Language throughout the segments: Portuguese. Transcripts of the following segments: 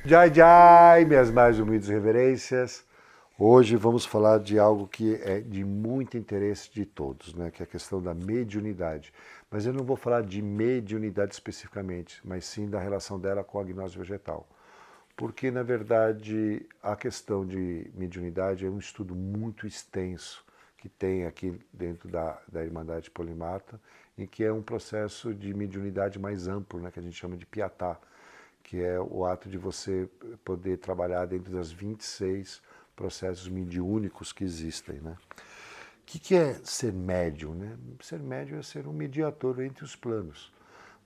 Jai Jai, minhas mais humildes reverências. Hoje vamos falar de algo que é de muito interesse de todos, né? Que é a questão da mediunidade. Mas eu não vou falar de mediunidade especificamente, mas sim da relação dela com a gnose vegetal. Porque, na verdade, a questão de mediunidade é um estudo muito extenso que tem aqui dentro da Irmandade Polimata, em que é um processo de mediunidade mais amplo, né? Que a gente chama de piatá, que é o ato de você poder trabalhar dentro das 26 processos mediúnicos que existem, né? O que é ser médium, né? Ser médium é ser um mediador entre os planos.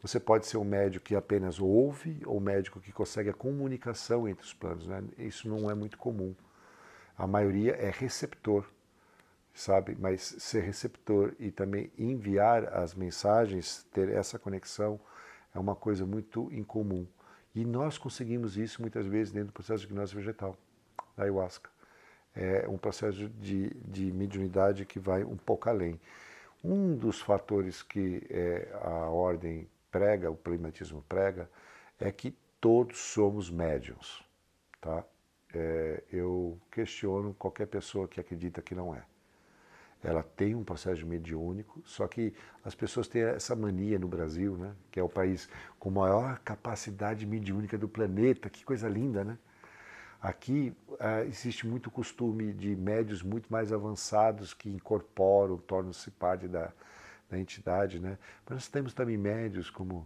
Você pode ser um médico que apenas ouve ou um médico que consegue a comunicação entre os planos, né? Isso não é muito comum. A maioria é receptor, sabe? Mas ser receptor e também enviar as mensagens, ter essa conexão, é uma coisa muito incomum. E nós conseguimos isso muitas vezes dentro do processo de gnose vegetal, da ayahuasca. É um processo de mediunidade que vai um pouco além. Um dos fatores que a ordem prega, o pragmatismo prega, é que todos somos médiuns. Tá? Eu questiono qualquer pessoa que acredita que não é. Ela tem um processo mediúnico, só que as pessoas têm essa mania no Brasil, né? Que é o país com maior capacidade mediúnica do planeta, que coisa linda, né? Aqui existe muito costume de médios muito mais avançados que incorporam, tornam-se parte da entidade, né? Mas nós temos também médios como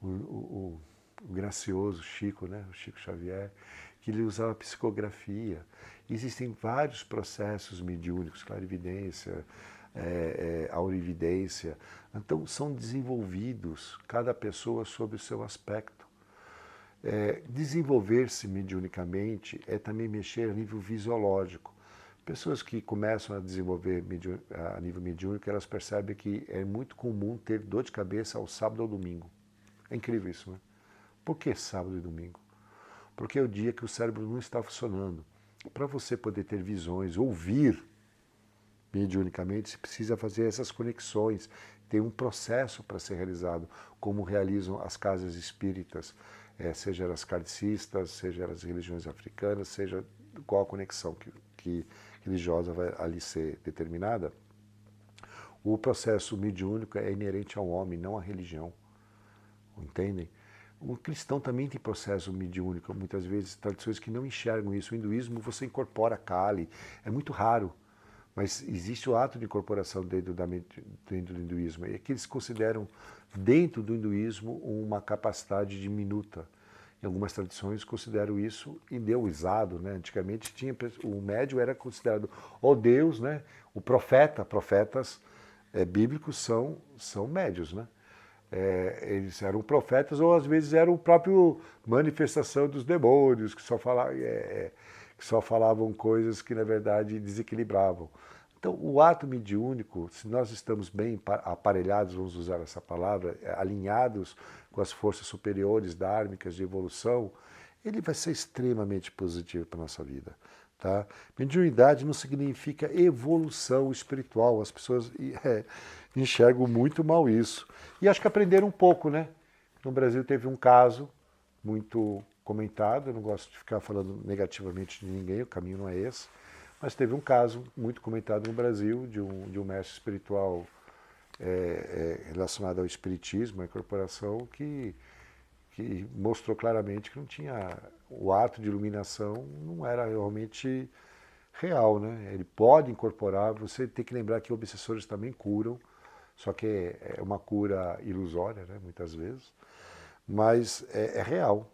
o gracioso Chico, né? O Chico Xavier, que ele usava psicografia. Existem vários processos mediúnicos, clarividência, aurividência. Então, são desenvolvidos, cada pessoa sob o seu aspecto. Desenvolver-se mediunicamente é também mexer a nível fisiológico. Pessoas que começam a desenvolver a nível mediúnico, elas percebem que é muito comum ter dor de cabeça ao sábado ou domingo. É incrível isso, né? Por que sábado e domingo? Porque é o dia que o cérebro não está funcionando. Para você poder ter visões, ouvir mediunicamente, você precisa fazer essas conexões. Tem um processo para ser realizado, como realizam as casas espíritas, seja elas kardecistas, seja elas religiões africanas, seja qual a conexão que religiosa vai ali ser determinada. O processo mediúnico é inerente ao homem, não à religião. Entendem? O cristão também tem processo mediúnico, muitas vezes tradições que não enxergam isso. O hinduísmo você incorpora Kali, é muito raro, mas existe o ato de incorporação dentro do hinduísmo. E é que eles consideram dentro do hinduísmo uma capacidade diminuta. Em algumas tradições consideram isso endeusado, né? Antigamente o médium era considerado o Deus, né? O profeta, profetas bíblicos são médios, né? Eles eram profetas ou às vezes eram o próprio manifestação dos demônios que só falavam coisas que na verdade desequilibravam. Então o ato mediúnico, se nós estamos bem aparelhados, vamos usar essa palavra, alinhados com as forças superiores dármicas de evolução, ele vai ser extremamente positivo para a nossa vida. Tá? Mediunidade não significa evolução espiritual. As pessoas enxergam muito mal isso. E acho que aprenderam um pouco, né? No Brasil teve um caso muito comentado, eu não gosto de ficar falando negativamente de ninguém, o caminho não é esse, mas teve um caso muito comentado no Brasil de um mestre espiritual relacionado ao espiritismo, à incorporação, que mostrou claramente que não tinha o ato de iluminação, não era realmente real, né? Ele pode incorporar, você tem que lembrar que obsessores também curam, só que é uma cura ilusória, né, muitas vezes, mas é real,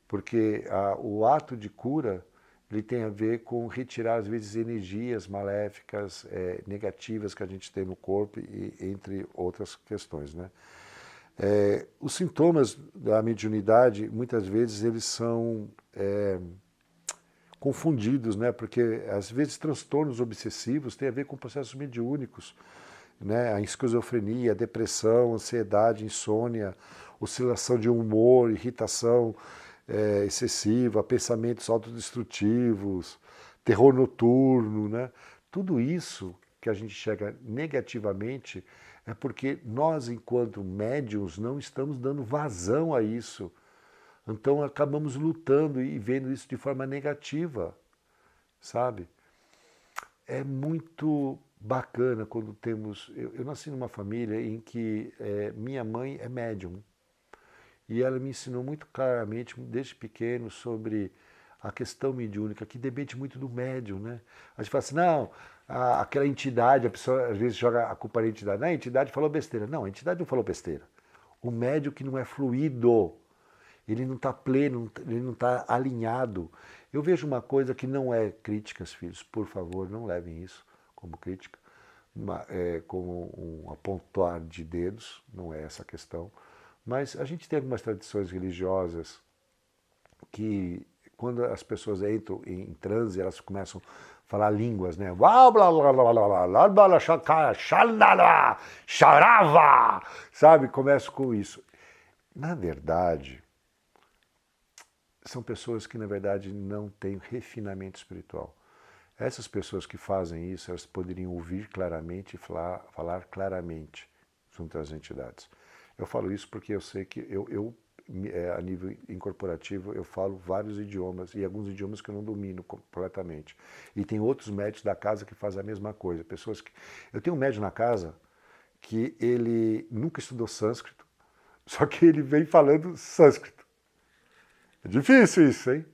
porque o ato de cura ele tem a ver com retirar, às vezes, energias maléficas, negativas que a gente tem no corpo, e, entre outras questões, né? Os sintomas da mediunidade, muitas vezes, eles são confundidos, né? Porque, às vezes, transtornos obsessivos têm a ver com processos mediúnicos, né? A esquizofrenia, a depressão, a ansiedade, a insônia, oscilação de humor, irritação excessiva, pensamentos autodestrutivos, terror noturno, né? Tudo isso que a gente chega negativamente é porque nós, enquanto médiums, não estamos dando vazão a isso. Então acabamos lutando e vendo isso de forma negativa, sabe? É muito bacana quando temos... Eu nasci numa família em que minha mãe é médium. E ela me ensinou muito claramente, desde pequeno, sobre a questão mediúnica, que depende muito do médium, né? A gente fala assim, não, aquela entidade, a pessoa às vezes joga a culpa na entidade. Não, a entidade falou besteira. Não, a entidade não falou besteira. O médium que não é fluido, ele não está pleno, ele não está alinhado. Eu vejo uma coisa que não é críticas, filhos, por favor, não levem isso como crítica, como um apontar de dedos, não é essa a questão. Mas a gente tem algumas tradições religiosas que, quando as pessoas entram em transe, elas começam a falar línguas, né? Sabe? Começam com isso. Na verdade, são pessoas que, na verdade, não têm refinamento espiritual. Essas pessoas que fazem isso, elas poderiam ouvir claramente e falar claramente junto às entidades. Eu falo isso porque eu sei que a nível incorporativo, eu falo vários idiomas e alguns idiomas que eu não domino completamente. E tem outros médicos da casa que fazem a mesma coisa. Eu tenho um médico na casa que ele nunca estudou sânscrito, só que ele vem falando sânscrito. É difícil isso, hein?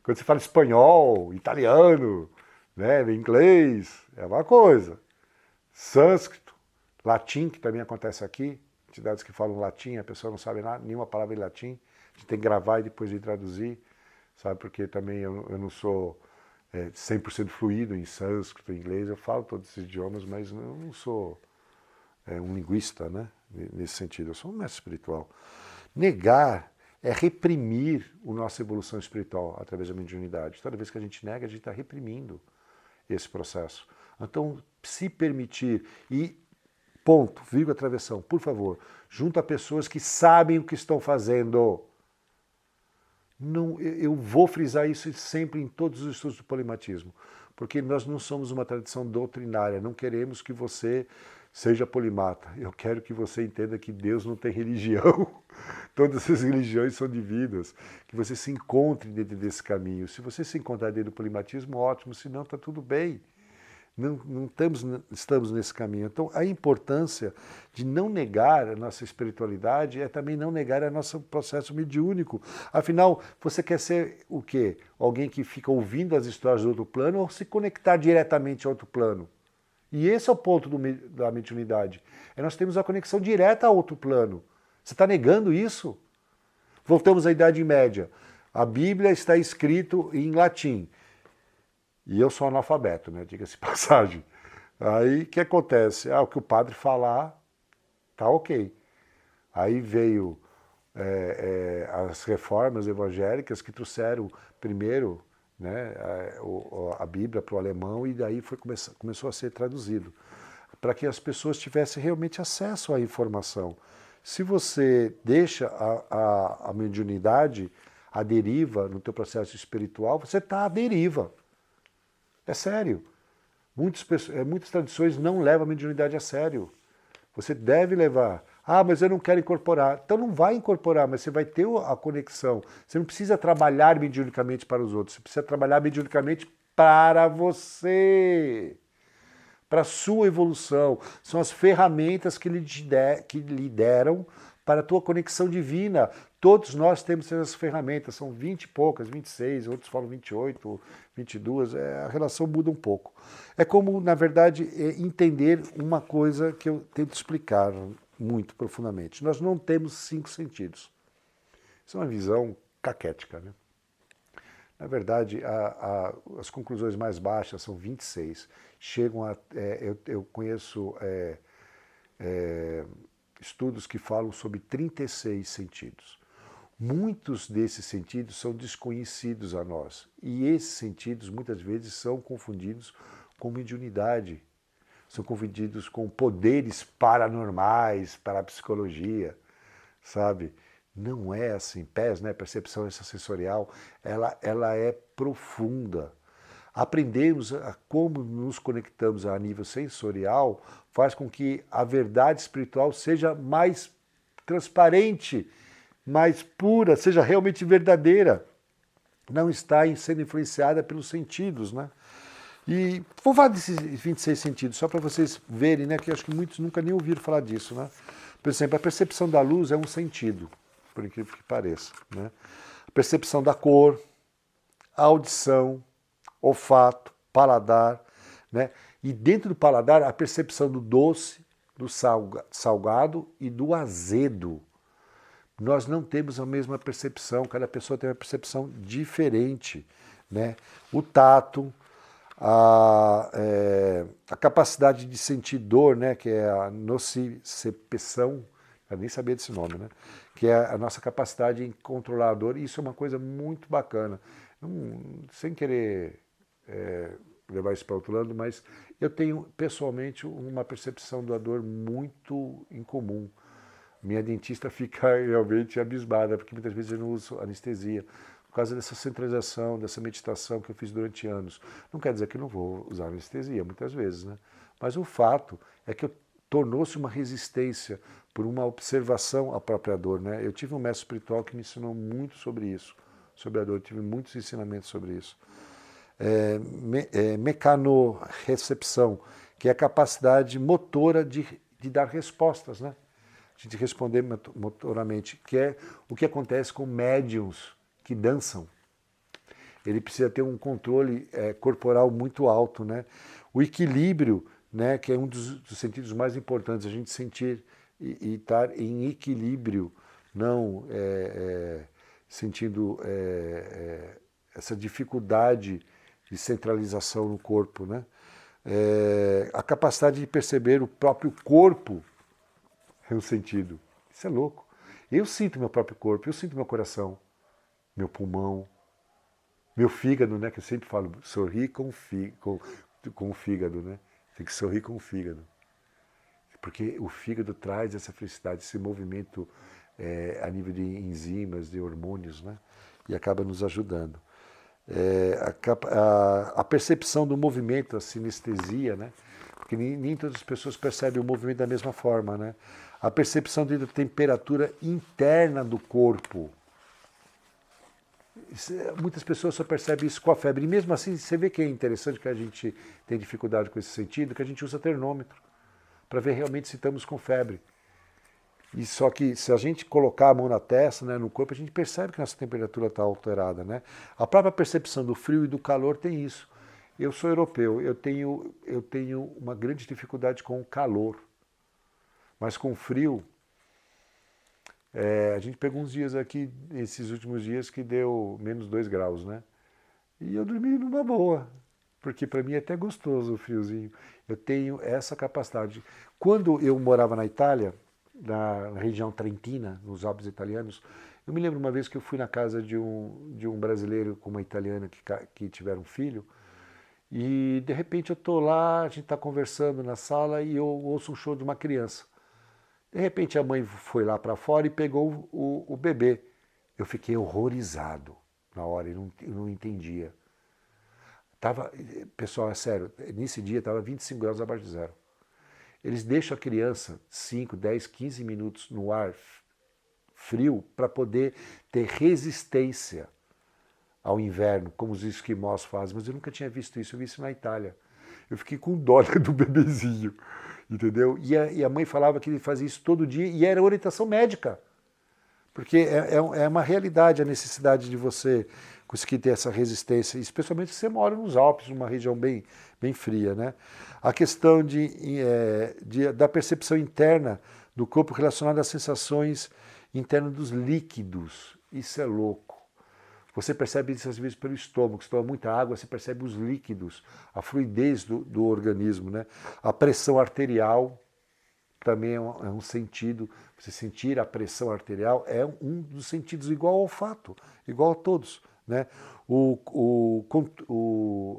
Quando você fala espanhol, italiano, né, inglês, é uma coisa. Sânscrito, latim, que também acontece aqui, entidades que falam latim, a pessoa não sabe nada, nenhuma palavra em latim, a gente tem que gravar e depois ir traduzir, sabe? Porque também eu não sou 100% fluido em sânscrito, em inglês, eu falo todos esses idiomas, mas eu não sou um linguista, né? Nesse sentido, eu sou um mestre espiritual. Negar é reprimir a nossa evolução espiritual através da mediunidade. Toda vez que a gente nega, a gente está reprimindo esse processo. Então, se permitir e ponto, vírgula, travessão, por favor, junto a pessoas que sabem o que estão fazendo. Não, eu vou frisar isso sempre em todos os estudos do polimatismo, porque nós não somos uma tradição doutrinária, não queremos que você seja polimata. Eu quero que você entenda que Deus não tem religião, todas as religiões são divinas, que você se encontre dentro desse caminho. Se você se encontrar dentro do polimatismo, ótimo, se não, está tudo bem. Não estamos nesse caminho. Então, a importância de não negar a nossa espiritualidade é também não negar o nosso processo mediúnico. Afinal, você quer ser o quê? Alguém que fica ouvindo as histórias do outro plano ou se conectar diretamente ao outro plano? E esse é o ponto da mediunidade. Nós temos a conexão direta a outro plano. Você está negando isso? Voltamos à Idade Média. A Bíblia está escrito em latim. E eu sou analfabeto, né? Diga-se passagem. Aí o que acontece? O que o padre falar, tá ok. Aí veio as reformas evangélicas que trouxeram primeiro, né, a Bíblia para o alemão e daí começou a ser traduzido. Para que as pessoas tivessem realmente acesso à informação. Se você deixa a mediunidade à deriva no teu processo espiritual, você está à deriva. É sério. Muitas tradições não levam a mediunidade a sério. Você deve levar. Mas eu não quero incorporar. Então não vai incorporar, mas você vai ter a conexão. Você não precisa trabalhar mediunicamente para os outros. Você precisa trabalhar mediunicamente para você. Para a sua evolução. São as ferramentas que lhe deram para a tua conexão divina. Todos nós temos essas ferramentas, são 20 e poucas, 26, outros falam 28, 22, a relação muda um pouco. É como, na verdade, entender uma coisa que eu tento explicar muito profundamente. Nós não temos 5 sentidos. Isso é uma visão caquética, né? Na verdade, as conclusões mais baixas são 26. Chegam a... eu conheço estudos que falam sobre 36 sentidos. Muitos desses sentidos são desconhecidos a nós. E esses sentidos, muitas vezes, são confundidos com mediunidade. São confundidos com poderes paranormais, parapsicologia, sabe? Não é assim. PES, né? Percepção extrasensorial, ela é profunda. Aprendermos a como nos conectamos a nível sensorial faz com que a verdade espiritual seja mais transparente mais pura, seja realmente verdadeira, não está sendo influenciada pelos sentidos, né? E vou falar desses 26 sentidos, só para vocês verem, né, que eu acho que muitos nunca nem ouviram falar disso, né? Por exemplo, a percepção da luz é um sentido, por incrível que pareça, né? A percepção da cor, a audição, olfato, paladar, né? E dentro do paladar, a percepção do doce, do salgado e do azedo. Nós não temos a mesma percepção, cada pessoa tem uma percepção diferente, né? O tato, a capacidade de sentir dor, né? Que é a nocicepção, eu nem sabia desse nome, né? Que é a nossa capacidade em controlar a dor, e isso é uma coisa muito bacana. Sem querer levar isso para outro lado, mas eu tenho pessoalmente uma percepção da dor muito incomum. Minha dentista fica realmente abismada, porque muitas vezes eu não uso anestesia, por causa dessa centralização, dessa meditação que eu fiz durante anos. Não quer dizer que eu não vou usar anestesia, muitas vezes, né? Mas o fato é que tornou-se uma resistência por uma observação à própria dor, né? Eu tive um mestre espiritual que me ensinou muito sobre isso, sobre a dor, eu tive muitos ensinamentos sobre isso. Mecanorrecepção, que é a capacidade motora de dar respostas, né? A gente responder motoramente, que é o que acontece com médiums que dançam. Ele precisa ter um controle corporal muito alto, né? O equilíbrio, né, que é um dos sentidos mais importantes, a gente sentir e estar em equilíbrio, não sentindo essa dificuldade de centralização no corpo, né? A capacidade de perceber o próprio corpo é um sentido. Isso é louco. Eu sinto meu próprio corpo, eu sinto meu coração, meu pulmão, meu fígado, né? Que eu sempre falo, sorrir com o fígado, né? Tem que sorrir com o fígado. Porque o fígado traz essa felicidade, esse movimento a nível de enzimas, de hormônios, né? E acaba nos ajudando. A percepção do movimento, a sinestesia, né? Porque nem todas as pessoas percebem o movimento da mesma forma, né? A percepção da temperatura interna do corpo. Muitas pessoas só percebem isso com a febre. E mesmo assim, você vê que é interessante que a gente tem dificuldade com esse sentido, que a gente usa termômetro para ver realmente se estamos com febre. E só que se a gente colocar a mão na testa, né, no corpo, a gente percebe que nossa temperatura está alterada, né? A própria percepção do frio e do calor tem isso. Eu sou europeu, eu tenho uma grande dificuldade com o calor. Mas com o frio, a gente pegou uns dias aqui, esses últimos dias, que deu menos 2 graus, né? E eu dormi numa boa, porque para mim é até gostoso o friozinho. Eu tenho essa capacidade. Quando eu morava na Itália, na região Trentina, nos Alpes italianos, eu me lembro uma vez que eu fui na casa de um brasileiro com uma italiana que tiveram um filho, e de repente eu estou lá, a gente está conversando na sala e eu ouço um choro de uma criança. De repente a mãe foi lá para fora e pegou o bebê. Eu fiquei horrorizado na hora, eu não entendia. Pessoal, é sério, nesse dia estava 25 graus abaixo de zero. Eles deixam a criança 5, 10, 15 minutos no ar frio para poder ter resistência ao inverno, como os esquimós fazem. Mas eu nunca tinha visto isso, eu vi isso na Itália. Eu fiquei com dó do bebezinho, entendeu? E a mãe falava que ele fazia isso todo dia e era orientação médica. Porque é uma realidade a necessidade de você conseguir ter essa resistência, especialmente se você mora nos Alpes, numa região bem, bem fria, né? A questão da percepção interna do corpo relacionada às sensações internas dos líquidos. Isso é louco. Você percebe isso às vezes pelo estômago. Se toma muita água, você percebe os líquidos, a fluidez do organismo, né? A pressão arterial também é um sentido. Você sentir a pressão arterial é um dos sentidos igual ao olfato, igual a todos, né?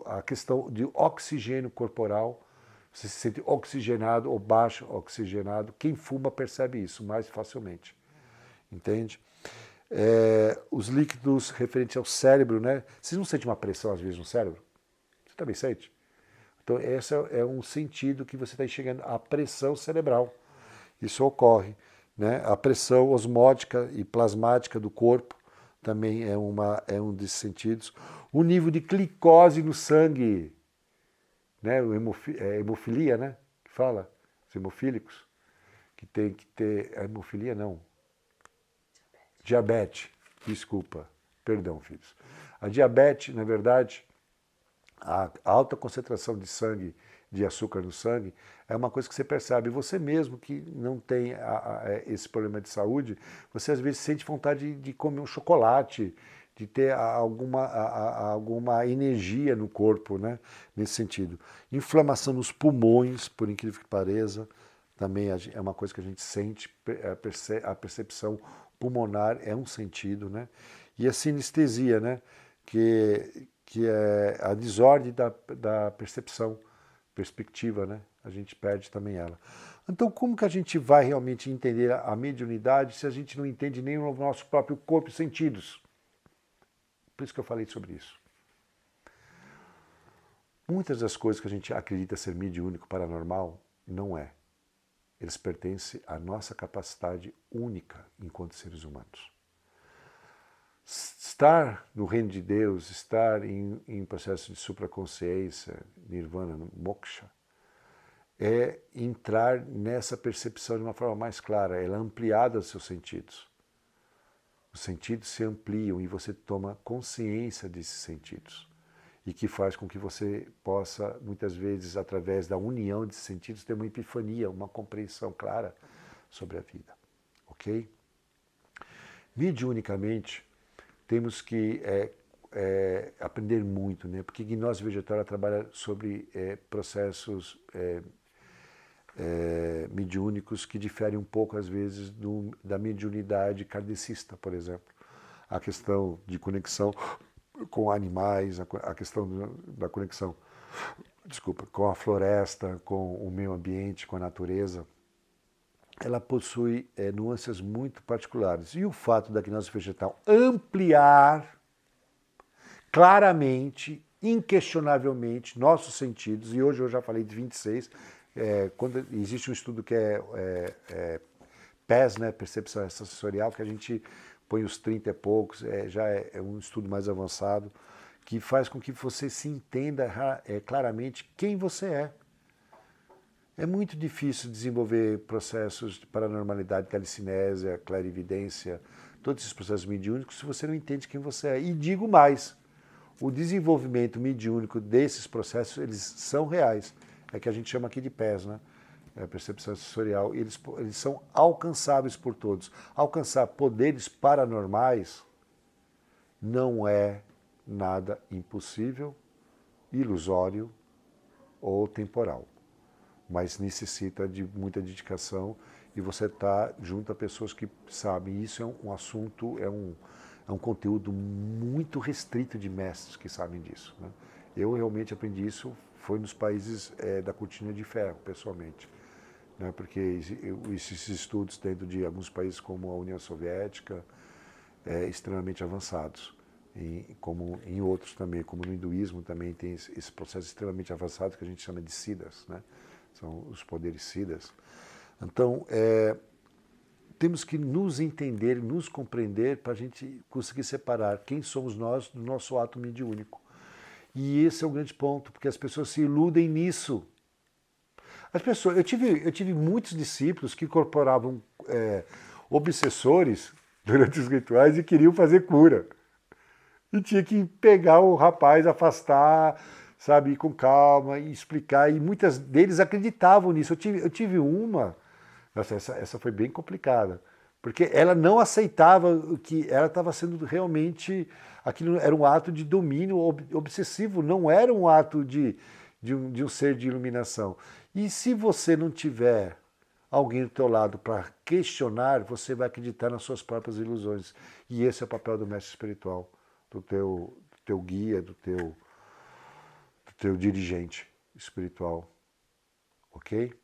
A questão de oxigênio corporal, você se sente oxigenado ou baixo oxigenado. Quem fuma percebe isso mais facilmente, entende? Os líquidos referentes ao cérebro, né? Vocês não sentem uma pressão às vezes no cérebro? Você também sente? Então esse é um sentido que você está enxergando, a pressão cerebral. Isso ocorre. né? A pressão osmótica e plasmática do corpo também é um desses sentidos. O nível de glicose no sangue, né? Hemofilia, né? Que fala, os hemofílicos, que tem que ter... A hemofilia não. Diabetes, desculpa, perdão, filhos. A diabetes, na verdade, a alta concentração de sangue, de açúcar no sangue, é uma coisa que você percebe. Você mesmo que não tem esse problema de saúde, você às vezes sente vontade de comer um chocolate, de ter alguma energia no corpo, né? Nesse sentido. Inflamação nos pulmões, por incrível que pareça, também é uma coisa que a gente sente, a percepção pulmonar é um sentido, né? E a sinestesia, né? Que é a desordem da perspectiva, né? A gente perde também ela. Então, como que a gente vai realmente entender a mediunidade se a gente não entende nem o nosso próprio corpo e sentidos? Por isso que eu falei sobre isso. Muitas das coisas que a gente acredita ser mediúnico, paranormal, não é. Eles pertencem à nossa capacidade única enquanto seres humanos. Estar no reino de Deus, estar em processo de supraconsciência, nirvana, moksha, é entrar nessa percepção de uma forma mais clara, ela é ampliada aos seus sentidos. Os sentidos se ampliam e você toma consciência desses sentidos. E que faz com que você possa, muitas vezes, através da união desses sentidos, ter uma epifania, uma compreensão clara sobre a vida. Ok? Mediunicamente, temos que aprender muito, né? Porque a gnose vegetal trabalha sobre processos mediúnicos que diferem um pouco, às vezes, da mediunidade kardecista, por exemplo. A questão de conexão com animais, a questão da conexão, desculpa, com a floresta, com o meio ambiente, com a natureza, ela possui nuances muito particulares. E o fato da gnose vegetal ampliar claramente, inquestionavelmente, nossos sentidos, e hoje eu já falei de 26, quando existe um estudo que é PES, né, percepção sensorial, que a gente põe os 30 e poucos, já é um estudo mais avançado, que faz com que você se entenda claramente quem você é. É muito difícil desenvolver processos de paranormalidade, telecinésia, clarividência, todos esses processos mediúnicos, se você não entende quem você é. E digo mais, o desenvolvimento mediúnico desses processos, eles são reais. É que a gente chama aqui de PES, né? Percepção sensorial. Eles são alcançáveis por todos. Alcançar poderes paranormais não é nada impossível, ilusório ou temporal. Mas necessita de muita dedicação e você está junto a pessoas que sabem. Isso é um assunto, é um conteúdo muito restrito de mestres que sabem disso, né? Eu realmente aprendi isso, foi nos países da cortina de ferro, pessoalmente, né? Porque esses estudos dentro de alguns países como a União Soviética, extremamente avançados. Como em outros também, como no hinduísmo também tem esse processo extremamente avançado que a gente chama de siddhas, né? São os poderes siddhas. Então, temos que nos entender, nos compreender para a gente conseguir separar quem somos nós do nosso ato mediúnico. E esse é o grande ponto, porque as pessoas se iludem nisso. As pessoas, eu tive muitos discípulos que incorporavam obsessores durante os rituais e queriam fazer cura. E tinha que pegar o rapaz, afastar, sabe, ir com calma e explicar. E muitas deles acreditavam nisso. Eu tive uma, nossa, essa foi bem complicada, porque ela não aceitava que ela estava sendo realmente, aquilo era um ato de domínio obsessivo, não era um ato de um ser de iluminação. E se você não tiver alguém do teu lado para questionar, você vai acreditar nas suas próprias ilusões. E esse é o papel do mestre espiritual, do teu guia, do teu dirigente espiritual. Ok?